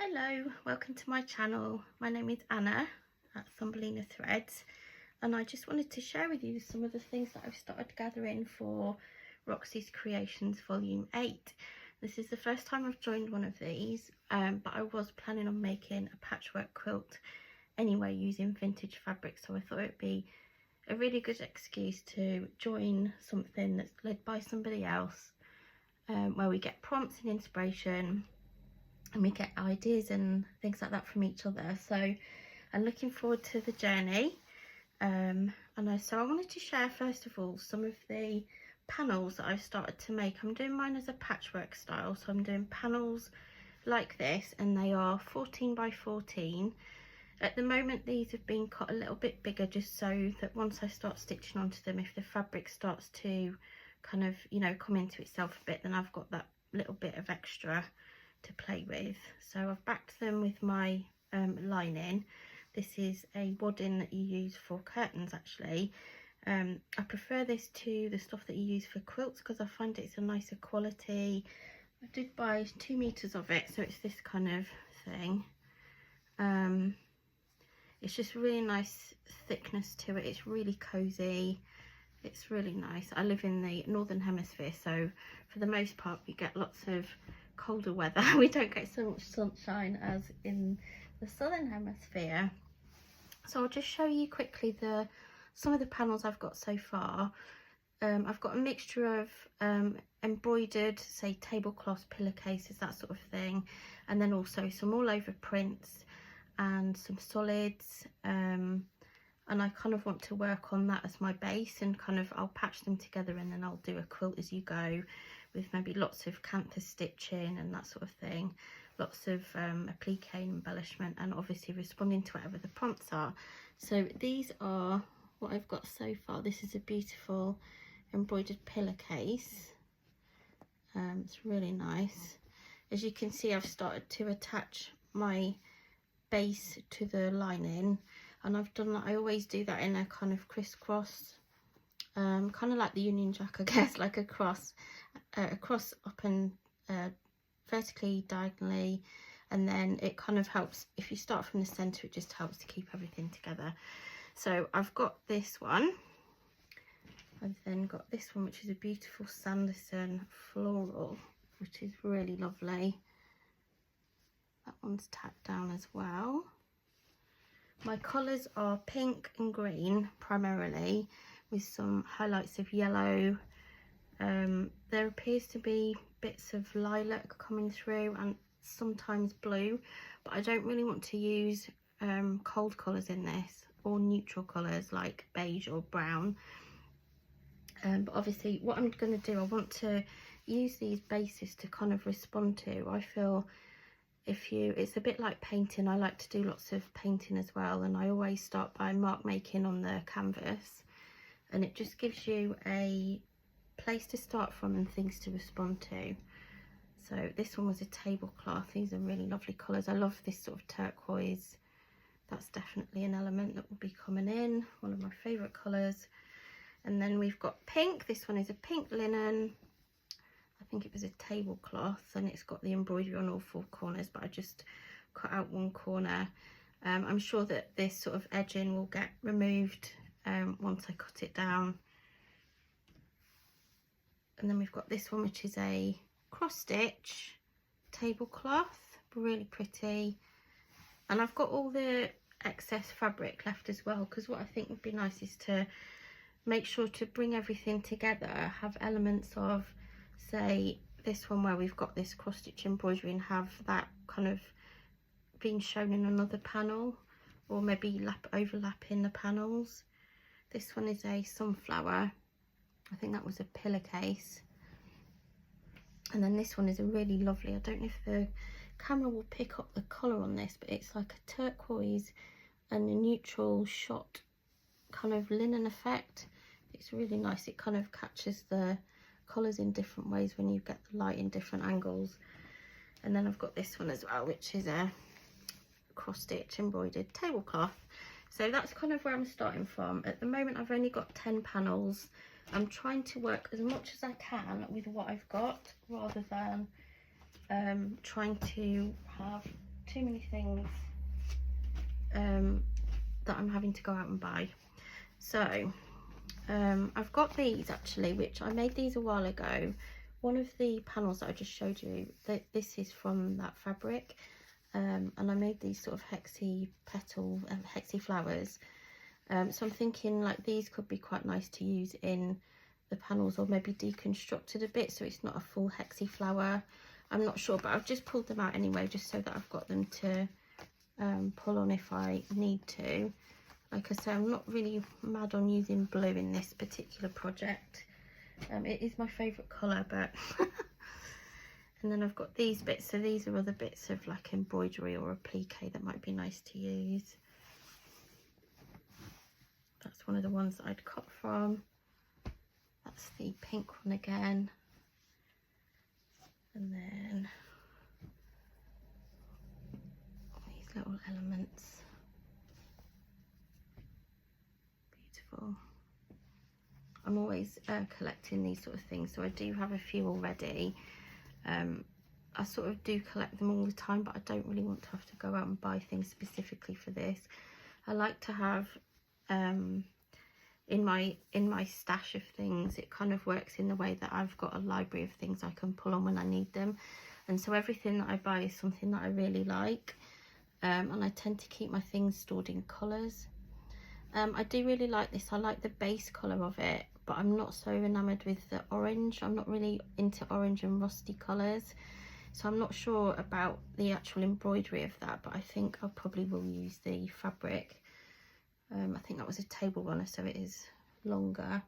Hello, welcome to my channel. My name is Anna at Thumbelina Threads, and I just wanted to share with you some of the things that I've started gathering for Roxy's Creations Volume 8. This is the first time I've joined one of these, but I was planning on making a patchwork quilt anyway using vintage fabric, so I thought it'd be a really good excuse to join something that's led by somebody else, where we get prompts and inspiration and we get ideas and things like that from each other. So I'm looking forward to the journey. So I wanted to share first of all some of the panels that I've started to make. I'm doing mine as a patchwork style, so I'm doing panels like this, and they are 14 by 14. At the moment these have been cut a little bit bigger, just so that once I start stitching onto them, if the fabric starts to kind of, you know, come into itself a bit, then I've got that little bit of extra to play with. So I've backed them with my lining. This is a wadding that you use for curtains actually. I prefer this to the stuff that you use for quilts because I find it's a nicer quality. I did buy 2 meters of it, so it's this kind of thing. It's just really nice thickness to it. It's really cozy. It's really nice. I live in the northern hemisphere, so for the most part we get lots of colder weather. We don't get so much sunshine as in the southern hemisphere. So I'll just show you quickly some of the panels I've got so far. I've got a mixture of embroidered, say tablecloths, pillowcases, that sort of thing, and then also some all over prints and some solids, and I kind of want to work on that as my base, and kind of I'll patch them together and then I'll do a quilt as you go, with maybe lots of canthus stitching and that sort of thing, lots of applique embellishment, and obviously responding to whatever the prompts are. So these are what I've got so far. This is a beautiful embroidered pillowcase. It's really nice. As you can see, I've started to attach my base to the lining, and I've done that. I always do that in a kind of crisscross, kind of like the Union Jack, I guess, like a cross, up and vertically, diagonally, and then it kind of helps if you start from the center. It just helps to keep everything together. So I've got this one. I've then got this one, which is a beautiful Sanderson floral, which is really lovely. That one's tacked down as well. My colours are pink and green primarily, with some highlights of yellow. There appears to be bits of lilac coming through and sometimes blue, but I don't really want to use cold colours in this, or neutral colours like beige or brown. But obviously what I'm going to do, I want to use these bases to kind of respond to. I feel it's a bit like painting. I like to do lots of painting as well, and I always start by mark making on the canvas, and it just gives you a place to start from and things to respond to. So this one was a tablecloth. These are really lovely colours. I love this sort of turquoise. That's definitely an element that will be coming in, one of my favourite colours. And then we've got pink. This one is a pink linen. I think it was a tablecloth, and it's got the embroidery on all 4 corners, but I just cut out one corner. I'm sure that this sort of edging will get removed once I cut it down. And then we've got this one, which is a cross stitch tablecloth, really pretty. And I've got all the excess fabric left as well, because what I think would be nice is to make sure to bring everything together, have elements of, say, this one where we've got this cross stitch embroidery, and have that kind of being shown in another panel, or maybe overlapping the panels. This one is a sunflower. I think that was a pillowcase. And then this one is a really lovely, I don't know if the camera will pick up the colour on this, but it's like a turquoise and a neutral shot kind of linen effect. It's really nice. It kind of catches the colours in different ways when you get the light in different angles. And then I've got this one as well, which is a cross stitch embroidered tablecloth. So that's kind of where I'm starting from. At the moment I've only got 10 panels. I'm trying to work as much as I can with what I've got, rather than trying to have too many things that I'm having to go out and buy. So I've got these actually, which I made these a while ago. One of the panels that I just showed you, this is from that fabric, and I made these sort of hexy petal and hexy flowers. So I'm thinking like these could be quite nice to use in the panels, or maybe deconstructed a bit so it's not a full hexy flower. I'm not sure, but I've just pulled them out anyway, just so that I've got them to pull on if I need to. Like I say, I'm not really mad on using blue in this particular project. It is my favourite colour, but and then I've got these bits. So these are other bits of like embroidery or applique that might be nice to use. That's one of the ones that I'd cut from. That's the pink one again. And then these little elements. Beautiful. I'm always collecting these sort of things, so I do have a few already. I sort of do collect them all the time, but I don't really want to have to go out and buy things specifically for this. I like to have in my stash of things, it kind of works in the way that I've got a library of things I can pull on when I need them, and so everything that I buy is something that I really like, and I tend to keep my things stored in colours. I do really like this. I like the base colour of it, but I'm not so enamoured with the orange. I'm not really into orange and rusty colours, so I'm not sure about the actual embroidery of that, but I think I probably will use the fabric. I think that was a table runner, so it is longer.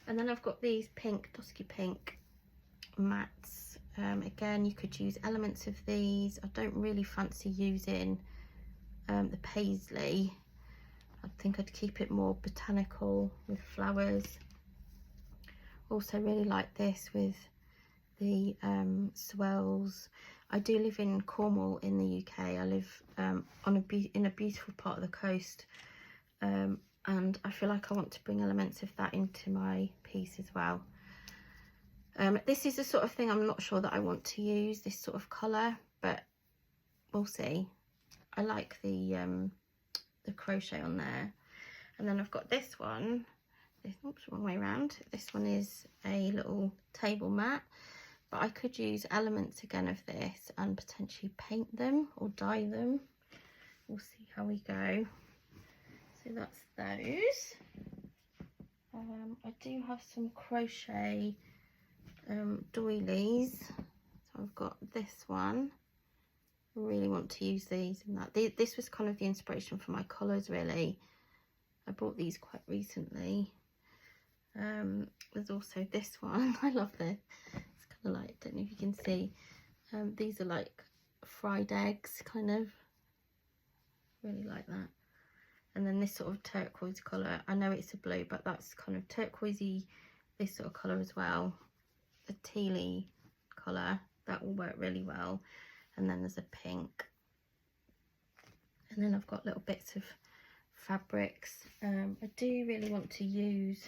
And then I've got these pink, dusky pink mats. Again, you could use elements of these. I don't really fancy using the paisley. I think I'd keep it more botanical with flowers. Also really like this with the swells. I do live in Cornwall in the UK. I live in a beautiful part of the coast, and I feel like I want to bring elements of that into my piece as well. This is the sort of thing I'm not sure that I want to use, this sort of colour, but we'll see. I like the crochet on there. And then I've got this one. Oops, wrong way around. This one is a little table mat, but I could use elements again of this and potentially paint them or dye them. We'll see how we go. So that's those. I do have some crochet doilies. So I've got this one. I really want to use these and that. This was kind of the inspiration for my colours, really. I bought these quite recently. There's also this one. I love this. It's kind of like, I don't know if you can see. These are like fried eggs, kind of. Really like that. And then this sort of turquoise colour. I know it's a blue, but that's kind of turquoisey, this sort of colour as well. A tealy colour. That will work really well. And then there's a pink. And then I've got little bits of fabrics. I do really want to use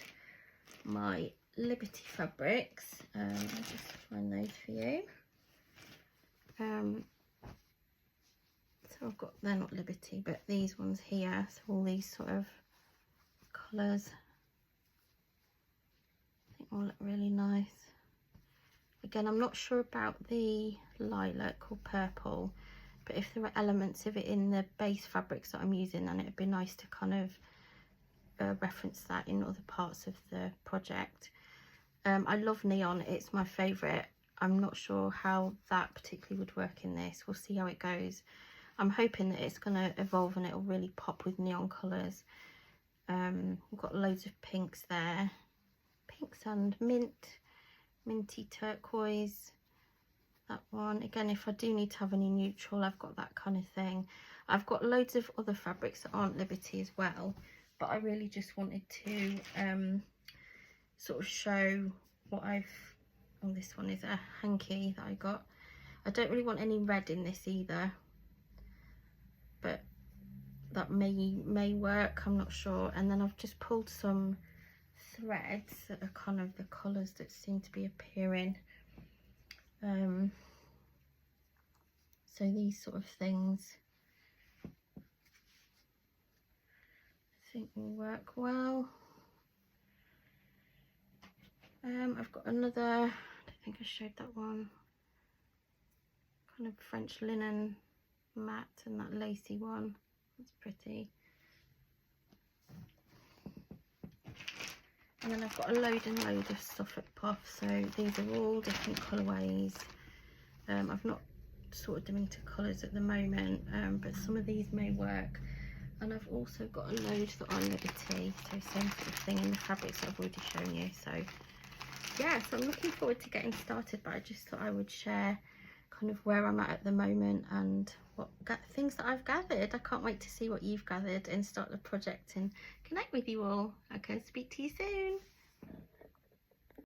my Liberty fabrics. I'll just find those for you. So I've got, they're not Liberty, but these ones here. So all these sort of colours, I think will look really nice. Again, I'm not sure about the lilac or purple, but if there are elements of it in the base fabrics that I'm using, then it'd be nice to kind of reference that in other parts of the project. I love neon, it's my favourite. I'm not sure how that particularly would work in this. We'll see how it goes. I'm hoping that it's going to evolve and it'll really pop with neon colours. We've got loads of pinks there. Pinks and minty turquoise. That one. Again, if I do need to have any neutral, I've got that kind of thing. I've got loads of other fabrics that aren't Liberty as well, but I really just wanted to sort of show what I've... Oh, this one is a hanky that I got. I don't really want any red in this either, but that may work, I'm not sure. And then I've just pulled some threads that are kind of the colours that seem to be appearing. So these sort of things I think will work well. I've got another, I don't think I showed that one, kind of French linen mat, and that lacy one, that's pretty. And then I've got a load and load of stuff at Puff, so these are all different colourways. I've not sorted them into colours at the moment, but some of these may work. And I've also got a load that are Liberty, so same sort of thing in the fabrics that I've already shown you. So yeah, so I'm looking forward to getting started, but I just thought I would share kind of where I'm at the moment and what things that I've gathered. I can't wait to see what you've gathered and start the project and connect with you all. Okay, speak to you soon.